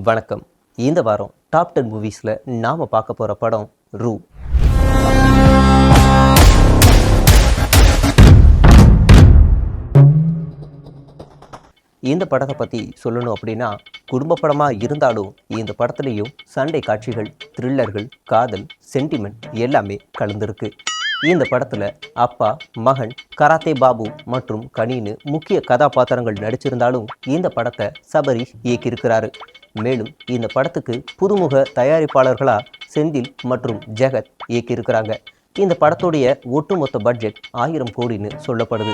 வணக்கம். இந்த வாரம் டாப் 10 மூவிஸில் நாம் பார்க்க போகிற படம் ரூ. இந்த படத்தை பற்றி சொல்லணும் அப்படின்னா, குடும்ப படமாக இருந்தாலும் இந்த படத்துலேயும் சண்டை காட்சிகள், த்ரில்லர்கள், காதல், சென்டிமெண்ட் எல்லாமே கலந்துருக்கு. இந்த படத்தில் அப்பா, மகன், கராத்தே பாபு மற்றும் கனின்னு முக்கிய கதாபாத்திரங்கள் நடிச்சிருந்தாலும் இந்த படத்தை சபரீஷ் இயக்கியிருக்கிறாரு. மேலும் இந்த படத்துக்கு புதுமுக தயாரிப்பாளர்களாக செந்தில் மற்றும் ஜெகத் இயக்கியிருக்கிறாங்க. இந்த படத்துடைய ஒட்டுமொத்த பட்ஜெட் 1000 கோடின்னு சொல்லப்படுது.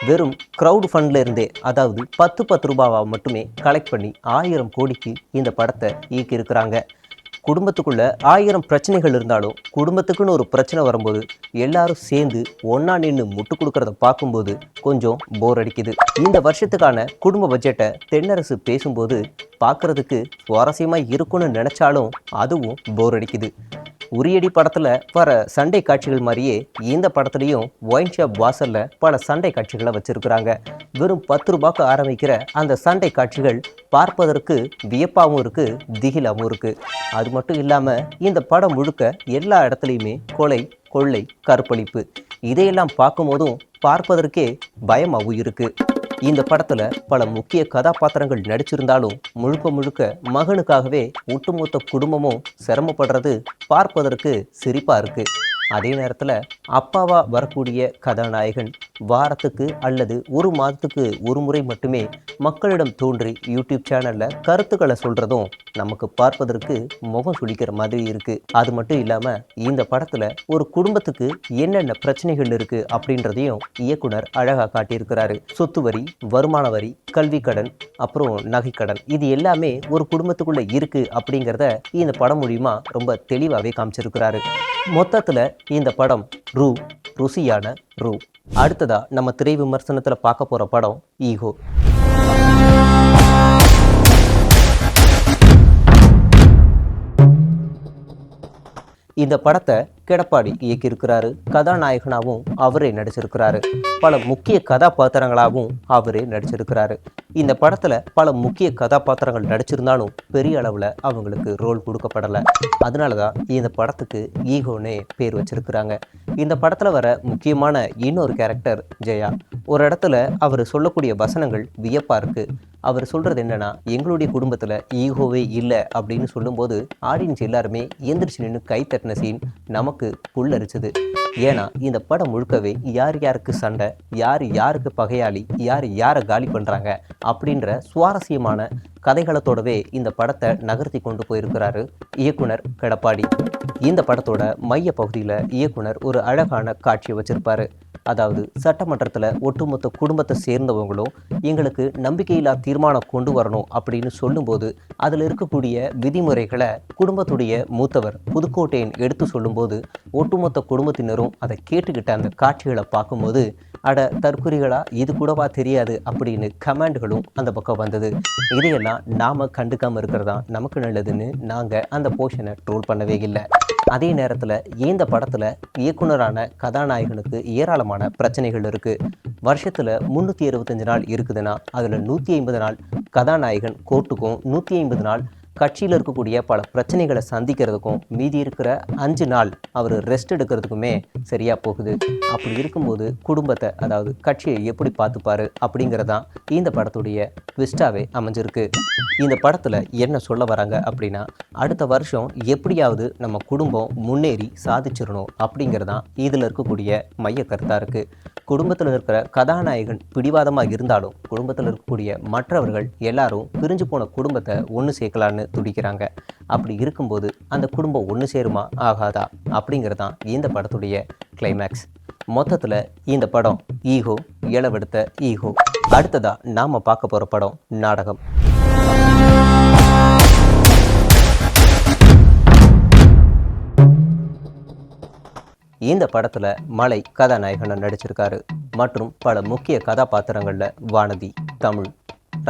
வெறும் க்ரௌட் ஃபண்டில் இருந்தே, அதாவது 10 ரூபாவா மட்டுமே கலெக்ட் பண்ணி 1000 கோடிக்கு இந்த படத்தை இயக்கியிருக்கிறாங்க. குடும்பத்துக்குள்ள 1000 பிரச்சனைகள் இருந்தாலும் குடும்பத்துக்குன்னு ஒரு பிரச்சனை வரும்போது எல்லாரும் சேர்ந்து ஒன்றா நின்று முட்டு கொடுக்கறத பார்க்கும்போது கொஞ்சம் போர் அடிக்குது. இந்த வருஷத்துக்கான குடும்ப பட்ஜெட்டை தென்னரசு பேசும்போது பார்க்குறதுக்கு சுவாரஸ்யமாக இருக்குன்னு நினச்சாலும் அதுவும் போர் அடிக்குது. உரியடி படத்தில் வர சண்டை காட்சிகள் மாதிரியே இந்த படத்துலையும் ஒயின் ஷாப் வாசலில் பல சண்டை காட்சிகளை வச்சுருக்குறாங்க. வெறும் 10 ரூபாய்க்கு ஆரம்பிக்கிற அந்த சண்டை காட்சிகள் பார்ப்பதற்கு வியப்பாகவும் இருக்குது, திகிலாகவும் இருக்குது. அது மட்டும் இல்லாமல் இந்த படம் முழுக்க எல்லா இடத்துலையுமே கொலை, கொள்ளை, கற்பழிப்பு இதையெல்லாம் பார்க்கும்போதும் பார்ப்பதற்கே பயமாகவும் இருக்குது. இந்த படத்தில் பல முக்கிய கதாபாத்திரங்கள் நடிச்சிருந்தாலும் முழுக்க மகனுக்காகவே ஒட்டுமொத்த குடும்பமும் சிரமப்படுறது பார்ப்பதற்கு சிரிப்பாக இருக்குது. அதே நேரத்தில் அப்பாவா வரக்கூடிய கதாநாயகன் வாரத்துக்கு அல்லது ஒரு மாதத்துக்கு ஒரு முறை மட்டுமே மக்களிடம் தோன்றி யூடியூப் சேனலில் கருத்துக்களை சொல்கிறதும் நமக்கு பார்ப்பதற்கு முகம் சுளிக்கிற மாதிரி இருக்குது. அது மட்டும் இல்லாமல் இந்த படத்தில் ஒரு குடும்பத்துக்கு என்னென்ன பிரச்சனைகள் இருக்குது அப்படின்றதையும் இயக்குனர் அழகாக காட்டியிருக்கிறாரு. சொத்து வரி, வருமான வரி, கல்வி கடன், அப்புறம் நகைக்கடன், இது எல்லாமே ஒரு குடும்பத்துக்குள்ளே இருக்குது அப்படிங்கிறத இந்த படம் மூலிமா ரொம்ப தெளிவாகவே காமிச்சிருக்கிறாரு. மொத்தத்தில் இந்த படம் ரூ, ருசியான ரூ. அடுத்ததா நம்ம திரை விமர்சனத்தில் பார்க்க போகிற படம் ஈகோ. இந்த படத்தை கெடப்பாடி இயக்கியிருக்கிறாரு. கதாநாயகனாகவும் அவரே நடிச்சிருக்கிறாரு. பல முக்கிய கதாபாத்திரங்களாகவும் அவரே நடிச்சிருக்கிறாரு. இந்த படத்தில் பல முக்கிய கதாபாத்திரங்கள் நடிச்சிருந்தாலும் பெரிய அளவில் அவங்களுக்கு ரோல் கொடுக்கப்படலை. அதனால தான் இந்த படத்துக்கு ஈகோனே பேர் வச்சிருக்கிறாங்க. இந்த படத்தில் வர முக்கியமான இன்னொரு கேரக்டர் ஜெயா. ஒரு இடத்துல அவர் சொல்லக்கூடிய வசனங்கள் வியப்பாக இருக்குது. அவர் சொல்கிறது என்னென்னா, எங்களுடைய குடும்பத்தில் ஈகோவே இல்லை அப்படின்னு சொல்லும்போது ஆடியன்ஸ் எல்லாருமே எந்திரிச்சு நின்று கை தட்டின சீன் நமக்கு புல்லரிச்சது. ஏன்னா இந்த படம் முழுக்கவே யார் யாருக்கு சண்டை, யார் யாருக்கு பகையாளி, யார் யாரை காலி பண்ணுறாங்க அப்படின்ற சுவாரஸ்யமான கதைகளத்தோடவே இந்த படத்தை நகர்த்தி கொண்டு போயிருக்கிறாரு இயக்குனர் கெடப்பாடி. இந்த படத்தோட மைய பகுதியில் இயக்குனர் ஒரு அழகான காட்சியை வச்சிருப்பாரு. அதாவது சட்டமன்றத்தில் ஒட்டுமொத்த குடும்பத்தை சேர்ந்தவங்களும் எங்களுக்கு நம்பிக்கையில்லா தீர்மானம் கொண்டு வரணும் அப்படின்னு சொல்லும்போது அதில் இருக்கக்கூடிய விதிமுறைகளை குடும்பத்துடைய மூத்தவர் புதுக்கோட்டையன் எடுத்து சொல்லும்போது ஒட்டுமொத்த குடும்பத்தினரும் அதை கேட்டுக்கிட்ட அந்த காட்சிகளை பார்க்கும்போது அட தற்குறிகளா, இது கூடவா தெரியாது அப்படின்னு கமெண்ட்களும் அந்த பக்கம் வந்தது. இதையெல்லாம் நாம் கண்டுக்காமல் இருக்கிறதா நமக்கு நல்லதுன்னு நாங்கள் அந்த போர்ஷனை ட்ரோல் பண்ணவே இல்லை. அதே நேரத்தில் இந்த படத்தில் இயக்குனரான கதாநாயகனுக்கு ஏராளமான பிரச்சனைகள் இருக்குது. வருஷத்தில் 365 நாள் இருக்குதுன்னா அதில் 150 நாள் கதாநாயகன் கோர்ட்டுக்கும் 150 நாள் கட்சியில் இருக்கக்கூடிய பல பிரச்சனைகளை சந்திக்கிறதுக்கும் மீதி இருக்கிற 5 நாள் அவர் ரெஸ்ட் எடுக்கிறதுக்குமே சரியாக போகுது. அப்படி இருக்கும்போது குடும்பத்தை, அதாவது கட்சியை எப்படி பார்த்துப்பாரு அப்படிங்கிறதான் இந்த படத்துடைய ட்விஸ்டாகவே அமைஞ்சிருக்கு. இந்த படத்தில் என்ன சொல்ல வராங்க அப்படின்னா, அடுத்த வருஷம் எப்படியாவது நம்ம குடும்பம் முன்னேறி சாதிச்சிடணும் அப்படிங்கிறதான் இதில் இருக்கக்கூடிய மைய கருத்தாக இருக்குது. குடும்பத்தில் இருக்கிற கதாநாயகன் பிடிவாதமாக இருந்தாலும் குடும்பத்தில் இருக்கக்கூடிய மற்றவர்கள் எல்லாரும் பிரிஞ்சு போன குடும்பத்தை ஒன்று சேர்க்கலான்னு துடிக்கிறாங்க. அப்படி இருக்கும்போது அந்த குடும்பம் ஒன்று சேருமா ஆகாதா அப்படிங்கிறதான் இந்த படத்துடைய கிளைமேக்ஸ். மொத்தத்தில் இந்த படம் ஈகோ, இளவெடுத்த ஈகோ. அடுத்ததா நாம் பார்க்க போகிற படம் நாடகம். இந்த படத்தில் மலை கதாநாயகனை நடிச்சிருக்காரு. மற்றும் பல முக்கிய கதாபாத்திரங்களில் வானதி, தமிழ்,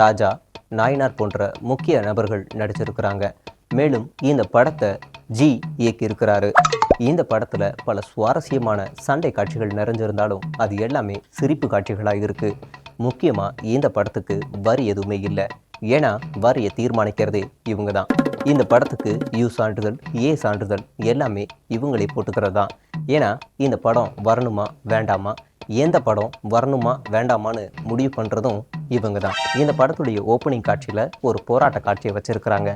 ராஜா, நாயனார் போன்ற முக்கிய நபர்கள் நடிச்சிருக்கிறாங்க. மேலும் இந்த படத்தை ஜி இயக்கியிருக்கிறாரு. இந்த படத்தில் பல சுவாரஸ்யமான சண்டை காட்சிகள் நிறைஞ்சிருந்தாலும் அது எல்லாமே சிரிப்பு காட்சிகளாக இருக்குது. முக்கியமாக இந்த படத்துக்கு வரி எதுவுமே இல்லை. ஏன்னா வரியை தீர்மானிக்கிறதே இவங்க தான். இந்த படத்துக்கு யூ சான்றிதழ், ஏ சான்றிதழ் எல்லாமே இவங்களே போட்டுக்கிறது தான். ஏன்னா இந்த படம் வரணுமா வேண்டாமா, எந்த படம் வரணுமா வேண்டாமான்னு முடிவு பண்ணுறதும் இவங்க தான். இந்த படத்துடைய ஓப்பனிங் காட்சியில் ஒரு போராட்ட காட்சியை வச்சுருக்கிறாங்க.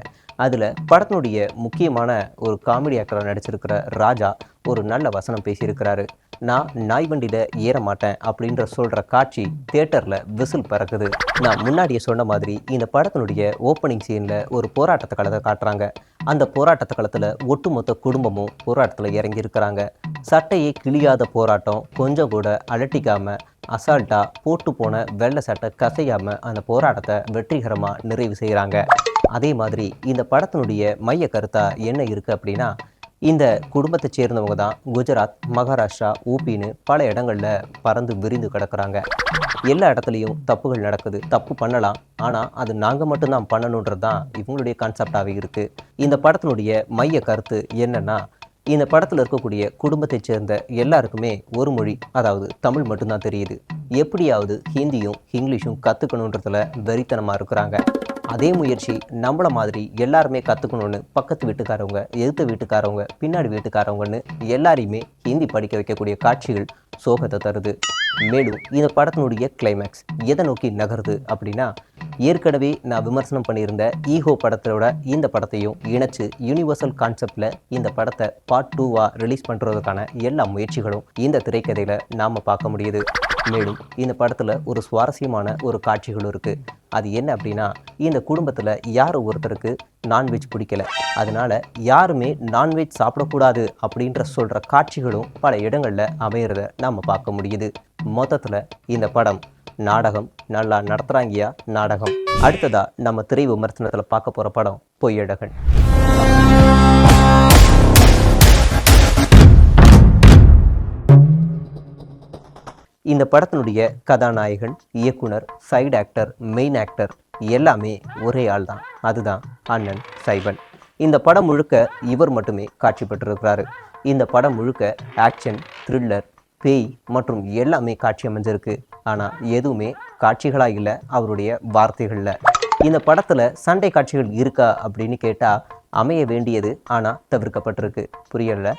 அதில் படத்தினுடைய முக்கியமான ஒரு காமெடி ஆக்டராக நடிச்சிருக்கிற ராஜா ஒரு நல்ல வசனம் பேசியிருக்கிறாரு. நான் நாய் வண்டியில் ஏற மாட்டேன் அப்படின்ற சொல்கிற காட்சி தியேட்டரில் விசில் பறக்குது. நான் முன்னாடியே சொன்ன மாதிரி இந்த படத்தினுடைய ஓப்பனிங் சீனில் ஒரு போராட்டத்தை களத்தை காட்டுறாங்க. அந்த போராட்டத்தை களத்தில் ஒட்டுமொத்த குடும்பமும் போராட்டத்தில் இறங்கியிருக்கிறாங்க. சட்டையே கிழியாத போராட்டம், கொஞ்சம் கூட அலட்டிக்காமல் அசால்ட்டாக போட்டு போன வெள்ளை சட்டை கசையாமல் அந்த போராட்டத்தை வெற்றிகரமாக நிறைவு செய்கிறாங்க. அதே மாதிரி இந்த படத்தினுடைய மைய கருத்தாக என்ன இருக்குது அப்படின்னா, இந்த குடும்பத்தை சேர்ந்தவங்க தான் குஜராத், மகாராஷ்டிரா, ஊபின்னு பல இடங்களில் பறந்து விரிந்து கிடக்கிறாங்க. எல்லா இடத்துலையும் தப்புகள் நடக்குது. தப்பு பண்ணலாம், ஆனால் அது நாங்கள் மட்டும்தான் பண்ணணுன்றது தான் இவங்களுடைய கான்செப்டாகவே இருக்குது. இந்த படத்தினுடைய மைய கருத்து என்னென்னா, இந்த படத்தில் இருக்கக்கூடிய குடும்பத்தை சேர்ந்த எல்லாருக்குமே ஒரு மொழி, அதாவது தமிழ் மட்டும்தான் தெரியுது. எப்படியாவது ஹிந்தியும் இங்கிலீஷும் கற்றுக்கணுன்றதுல வெறித்தனமாக இருக்கிறாங்க. அதே முயற்சி நம்மள மாதிரி எல்லாருமே கற்றுக்கணும்னு பக்கத்து வீட்டுக்காரவங்க, எதிர்த்த வீட்டுக்காரவங்க, பின்னாடி வீட்டுக்காரவங்கன்னு எல்லாரையுமே ஹிந்தி படிக்க வைக்கக்கூடிய காட்சிகள் சோகத்தை தருது. மேலும் இந்த படத்தினுடைய கிளைமேக்ஸ் எதை நோக்கி நகருது அப்படின்னா, ஏற்கனவே நான் விமர்சனம் பண்ணியிருந்த ஈகோ படத்தோட இந்த படத்தையும் இணைச்சு யூனிவர்சல் கான்செப்டில் இந்த படத்தை பார்ட் 2 ரிலீஸ் பண்ணுறதுக்கான எல்லா முயற்சிகளும் இந்த திரைக்கதையில் நாம் பார்க்க முடியுது. மேலும் இந்த படத்தில் ஒரு சுவாரஸ்யமான ஒரு காட்சிகளும் இருக்குது. அது என்ன அப்படின்னா, இந்த குடும்பத்தில் யார் ஒருத்தருக்கு நான்வெஜ் பிடிக்கல, அதனால் யாருமே நான்வெஜ் சாப்பிடக்கூடாது அப்படின்ற சொல்கிற காட்சிகளும் பல இடங்களில் அமையிறத நம்ம பார்க்க முடியுது. மொத்தத்தில் இந்த படம் நாடகம் நல்லா நடத்துகிறாங்கயா நாடகம். அடுத்ததாக நம்ம திரை விமர்சனத்தில் பார்க்க போகிற படம் பொய்யழகன். இந்த படத்தினுடைய கதாநாயகன், இயக்குனர், சைடு ஆக்டர், மெயின் ஆக்டர் எல்லாமே ஒரே ஆள் தான். அதுதான் அண்ணன் சைபன். இந்த படம் முழுக்க இவர் மட்டுமே காட்சி பெற்றிருக்கிறாரு. இந்த படம் முழுக்க ஆக்ஷன், த்ரில்லர், பேய் மற்றும் எல்லாமே காட்சி அமைஞ்சிருக்கு. ஆனால் எதுவுமே காட்சிகளாக இல்லை, அவருடைய வார்த்தைகளில். இந்த படத்தில் சண்டை காட்சிகள் இருக்கா அப்படின்னு கேட்டால் அமைய வேண்டியது, ஆனால் தவிர்க்கப்பட்டிருக்கு. புரியல.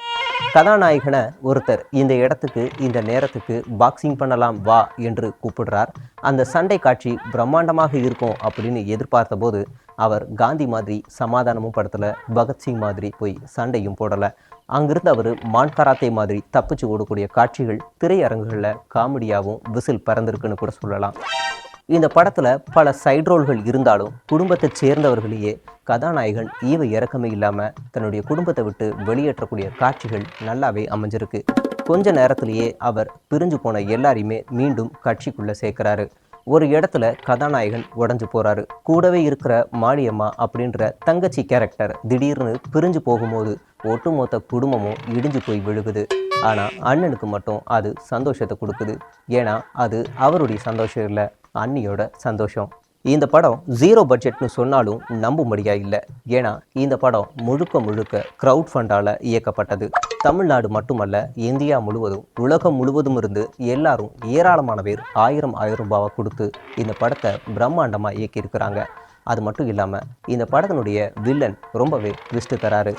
கதாநாயகனை ஒருத்தர் இந்த இடத்துக்கு இந்த நேரத்துக்கு பாக்ஸிங் பண்ணலாம் வா என்று கூப்பிடுறார். அந்த சண்டை காட்சி பிரம்மாண்டமாக இருக்கும் அப்படின்னு எதிர்பார்த்த போது அவர் காந்தி மாதிரி சமாதானமும் படுத்தலை, பகத்சிங் மாதிரி போய் சண்டையும் போடலை. அங்கிருந்து அவர் மான்கராத்தே மாதிரி தப்பிச்சு ஓடக்கூடிய காட்சிகள் திரையரங்குகளில் காமெடியாகவும் விசில் பறந்திருக்குன்னு கூட சொல்லலாம். இந்த படத்தில் பல சைட் ரோல்கள் இருந்தாலும் குடும்பத்தை சேர்ந்தவர்களையே கதாநாயகன் ஈவ இறக்கமே இல்லாமல் தன்னுடைய குடும்பத்தை விட்டு வெளியேற்றக்கூடிய காட்சிகள் நல்லாவே அமைஞ்சிருக்கு. கொஞ்ச நேரத்திலேயே அவர் பிரிஞ்சு போன எல்லாரையுமே மீண்டும் கட்சிக்குள்ளே சேர்க்குறாரு. ஒரு இடத்துல கதாநாயகன் உடஞ்சு போகிறாரு. கூடவே இருக்கிற மாளியம்மா அப்படின்ற தங்கச்சி கேரக்டர் திடீர்னு பிரிஞ்சு போகும்போது ஒட்டுமொத்த குடும்பமும் இடிஞ்சு போய் விழுகுது. ஆனால் அண்ணனுக்கு மட்டும் அது சந்தோஷத்தை கொடுக்குது. ஏன்னா அது அவருடைய சந்தோஷம் இல்லை, அண்ணியோட சந்தோஷம். இந்த படம் 0 பட்ஜெட்னு சொன்னாலும் நம்பும்படியாக இல்லை. ஏன்னா இந்த படம் முழுக்க முழுக்க க்ரௌட் ஃபண்டால் இயக்கப்பட்டது. தமிழ்நாடு மட்டுமல்ல, இந்தியா முழுவதும், உலகம் முழுவதும் இருந்து எல்லாரும் ஏராளமான பேர் 1000 ரூபாவை கொடுத்து இந்த படத்தை பிரம்மாண்டமாக இயக்கியிருக்கிறாங்க. அது மட்டும் இல்லாமல் இந்த படத்தினுடைய வில்லன் ரொம்பவே ட்விஸ்ட்டு தராரு.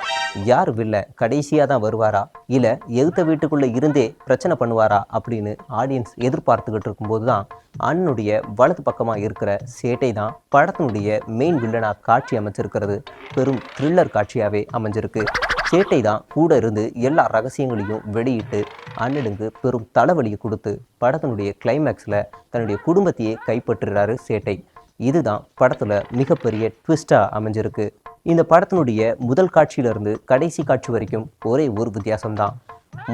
யார் வில்லன், கடைசியாக தான் வருவாரா இல்லை எதிர்த்த வீட்டுக்குள்ளே இருந்தே பிரச்சனை பண்ணுவாரா அப்படின்னு ஆடியன்ஸ் எதிர்பார்த்துக்கிட்டு இருக்கும்போது தான் அண்ணனுடைய வலது பக்கமாக இருக்கிற சேட்டை தான் படத்தினுடைய மெயின் வில்லனாக காட்சி அமைச்சிருக்கிறது. பெரும் த்ரில்லர் காட்சியாகவே அமைஞ்சிருக்கு. சேட்டை தான் கூட இருந்து எல்லா ரகசியங்களையும் வெளியிட்டு அண்ணனுக்கு பெரும் தலைவலியை கொடுத்து படத்தினுடைய கிளைமேக்ஸில் தன்னுடைய குடும்பத்தையே கைப்பற்றுறாரு சேட்டை. இதுதான் படத்தில் மிகப்பெரிய ட்விஸ்டாக அமைஞ்சிருக்கு. இந்த படத்தினுடைய முதல் காட்சியிலிருந்து கடைசி காட்சி வரைக்கும் ஒரே ஒரு வித்தியாசம்தான்.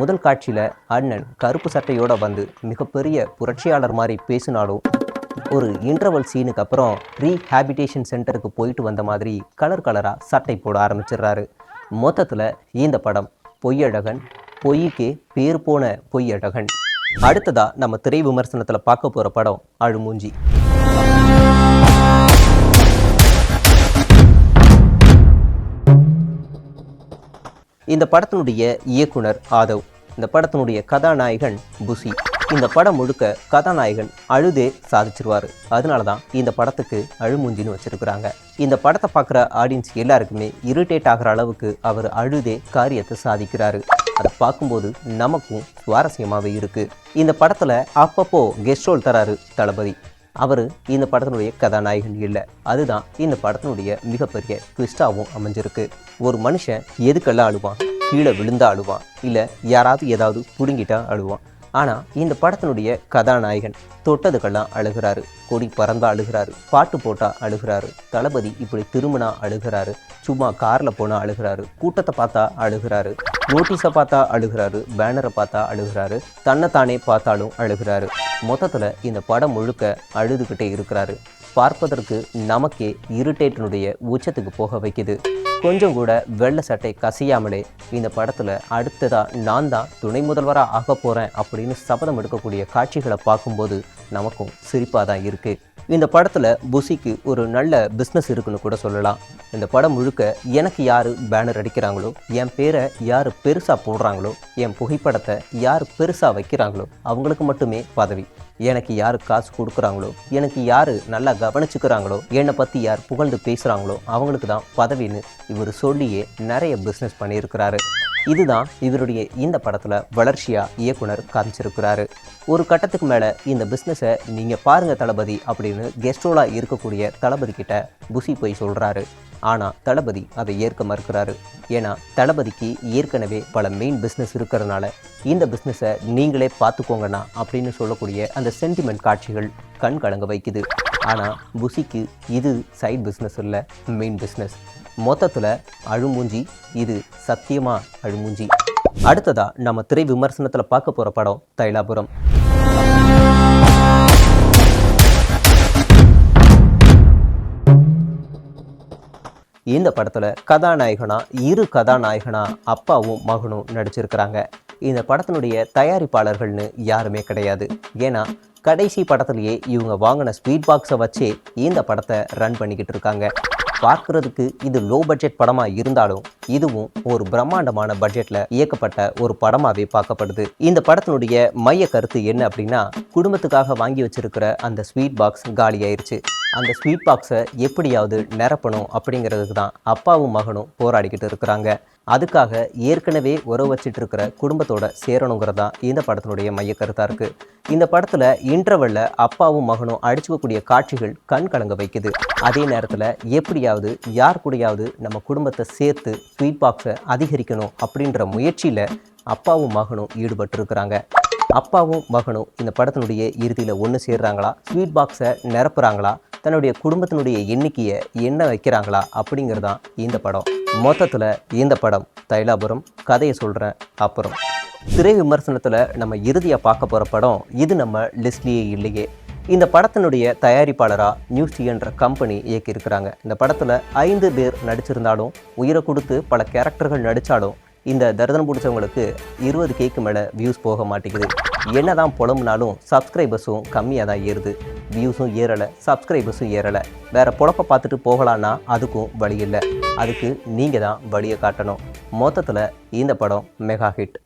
முதல் காட்சியில் அண்ணன் கருப்பு சட்டையோடு வந்து மிகப்பெரிய புரட்சியாளர் மாதிரி பேசினாலும் ஒரு இன்டர்வல் சீனுக்கு அப்புறம் ரீஹேபிடேஷன் சென்டருக்கு போயிட்டு வந்த மாதிரி கலராக சட்டை போட ஆரம்பிச்சிடுறாரு. மொத்தத்தில் இந்த படம் பொய்யழகன், பொய்க்கே பேர் போன பொய்யழகன். அடுத்ததாக நம்ம திரை விமர்சனத்தில் பார்க்க போகிற படம் அழுமூஞ்சி. இந்த படத்தினுடைய இயக்குனர் ஆதவ், இந்த படத்தினுடைய கதாநாயகன் புசி. இந்த படம் முழுக்க கதாநாயகன் அழுதே சாதிச்சிருவாரு. அதனாலதான் இந்த படத்துக்கு அழுமூஞ்சின்னு வச்சிருக்கிறாங்க. இந்த படத்தை பார்க்குற ஆடியன்ஸ் எல்லாருக்குமே இரிட்டேட் ஆகிற அளவுக்கு அவர் அழுதே காரியத்தை சாதிக்கிறாரு. அதை பார்க்கும்போது நமக்கும் சுவாரஸ்யமாகவே இருக்கு. இந்த படத்துல அப்பப்போ கெஸ்ட் ரோல் தராரு தளபதி. அவர் இந்த படத்தினுடைய கதாநாயகன் இல்லை. அதுதான் இந்த படத்தினுடைய மிகப்பெரிய ட்விஸ்டாகவும் அமைஞ்சிருக்கு. ஒரு மனுஷன் எதுக்கெல்லாம் அழுவான்? கீழே விழுந்தா அழுவான், இல்லை யாராவது ஏதாவது பிடுங்கிட்டா அழுவான். ஆனால் இந்த படத்தினுடைய கதாநாயகன் தொட்டதுக்கெல்லாம் அழுகிறாரு, கொடி பறந்தா அழுகிறாரு, பாட்டு போட்டா அழுகிறாரு, தளபதி இப்படி திரும்பினா அழுகிறாரு, சும்மா காரில் போனால் அழுகிறாரு, கூட்டத்தை பார்த்தா அழுகிறாரு, நோட்டீஸை பார்த்தா அழுகிறாரு, பேனரை பார்த்தா அழுகிறாரு, தன்னைத்தானே பார்த்தாலும் அழுகிறாரு. மொத்தத்தில் இந்த படம் முழுக்க அழுதுகிட்டே இருக்கிறாரு. பார்ப்பதற்கு நமக்கே இரிட்டேட்டினுடைய உச்சத்துக்கு போக வைக்குது. கொஞ்சம் கூட வெள்ளை சட்டை கசியாமலே இந்த படத்தில் அடுத்ததாக நான் தான் துணை முதல்வராக ஆக போகிறேன் அப்படின்னு சபதம் எடுக்கக்கூடிய காட்சிகளை பார்க்கும்போது நமக்கும் சிரிப்பாக தான் இருக்குது. இந்த படத்தில் புசிக்கு ஒரு நல்ல பிஸ்னஸ் இருக்குன்னு கூட சொல்லலாம். இந்த படம் முழுக்க எனக்கு யார் பேனர் அடிக்கிறாங்களோ, என் பேரை யார் பெருசாக போடுறாங்களோ, என் புகைப்படத்தை யார் பெருசாக வைக்கிறாங்களோ அவங்களுக்கு மட்டுமே பதவி. எனக்கு யார் காசு கொடுக்குறாங்களோ, எனக்கு யார் நல்லா கவனிச்சுக்கிறாங்களோ, என்னை பற்றி யார் புகழ்ந்து பேசுகிறாங்களோ அவங்களுக்கு தான் பதவின்னு இவர் சொல்லியே நிறைய பிஸ்னஸ் பண்ணியிருக்கிறாரு. இதுதான் இவருடைய இந்த படத்தில் வளர்ச்சியாக இயக்குனர் காமிச்சிருக்கிறாரு. ஒரு கட்டத்துக்கு மேலே இந்த பிஸ்னஸை நீங்கள் பாருங்கள் தளபதி அப்படின்னு கெஸ்ட் ரோலாக இருக்கக்கூடிய தளபதி கிட்ட புசி போய் சொல்கிறாரு. ஆனால் தளபதி அதை ஏற்க மறுக்கிறாரு. ஏன்னா தளபதிக்கு ஏற்கனவே பல மெயின் பிஸ்னஸ் இருக்கிறதுனால இந்த பிஸ்னஸை நீங்களே பார்த்துக்கோங்கண்ணா அப்படின்னு சொல்லக்கூடிய அந்த சென்டிமெண்ட் காட்சிகள் கண் கலங்க வைக்குது. ஆனால் புசிக்கு இது சைட் பிஸ்னஸ் இல்லை, மெயின் பிஸ்னஸ். மொத்தத்தில் அழுமூஞ்சி, இது சத்தியமா அழுமூஞ்சி. அடுத்ததா நம்ம திரை விமர்சனத்தில் பார்க்க போகிற படம் தைலாபுரம். இந்த படத்தில் கதாநாயகனா இரு கதாநாயகனா அப்பாவும் மகனும் நடிச்சிருக்கிறாங்க. இந்த படத்தினுடைய தயாரிப்பாளர்கள்னு யாருமே கிடையாது. ஏன்னா கடைசி படத்துலேயே இவங்க வாங்கின ஸ்வீட் பாக்ஸை வச்சே இந்த படத்தை ரன் பண்ணிக்கிட்டு இருக்காங்க. பார்க்குறதுக்கு இது லோ பட்ஜெட் படமாக இருந்தாலும் இதுவும் ஒரு பிரம்மாண்டமான பட்ஜெட்டில் இயக்கப்பட்ட ஒரு படமாகவே பார்க்கப்படுது. இந்த படத்தினுடைய மைய கருத்து என்ன அப்படின்னா, குடும்பத்துக்காக வாங்கி வச்சிருக்கிற அந்த ஸ்வீட் பாக்ஸ் காலி ஆயிடுச்சு. அந்த ஸ்வீட் பாக்ஸை எப்படியாவது நிரப்பணும் அப்படிங்கிறதுக்கு தான் அப்பாவும் மகனும் போராடிக்கிட்டு இருக்கிறாங்க. அதுக்காக ஏற்கனவே உறவு வச்சிட்டு இருக்கிற குடும்பத்தோட சேரணுங்கிறது தான் இந்த படத்தினுடைய மைய கருத்தாக இருக்குது. இந்த படத்தில் இன்டர்வெல்ல அப்பாவும் மகனும் அடிச்சுக்கக்கூடிய காட்சிகள் கண் கலங்க வைக்குது. அதே நேரத்தில் எப்படியாவது யார் கூடயாவது நம்ம குடும்பத்தை சேர்த்து ஸ்வீட் பாக்ஸை அதிகரிக்கணும் அப்படின்ற முயற்சியில் அப்பாவும் மகனும் ஈடுபட்டிருக்கிறாங்க. அப்பாவும் மகனும் இந்த படத்தினுடைய இறுதியில் ஒன்று சேர்றாங்களா, ஸ்வீட் பாக்ஸை நிரப்புறாங்களா, தன்னுடைய குடும்பத்தினுடைய எண்ணிக்கையை என்ன வைக்கிறாங்களா அப்படிங்கிறதான் இந்த படம். மொத்தத்தில் இந்த படம் தைலாபுரம். கதையை சொல்கிறேன் அப்புறம். திரை விமர்சனத்தில் நம்ம இறுதியாக பார்க்க போகிற படம் இது நம்ம லிஸ்ட்லேயே இல்லையே. இந்த படத்தினுடைய தயாரிப்பாளராக நியூஸ் என்ற கம்பெனி இயக்கியிருக்கிறாங்க. இந்த படத்தில் 5 பேர் நடிச்சிருந்தாலும், உயிரை கொடுத்து பல கேரக்டர்கள் நடித்தாலும் இந்த தரிதனம் பிடிச்சவங்களுக்கு 20Kக்கு மேலே வியூஸ் போக மாட்டேங்குது. என்ன தான் புலம்புனாலும் சப்ஸ்கிரைபர்ஸும் கம்மியாக தான் ஏறுது. வியூஸும் ஏறலை, சப்ஸ்கிரைபர்ஸும் ஏறலை. வேறு பொழப்பை பார்த்துட்டு போகலான்னா அதுக்கும் வழி இல்லை. அதுக்கு நீங்கள் தான் வழியை காட்டணும். மொத்தத்தில் இந்த படம் மெகா ஹிட்.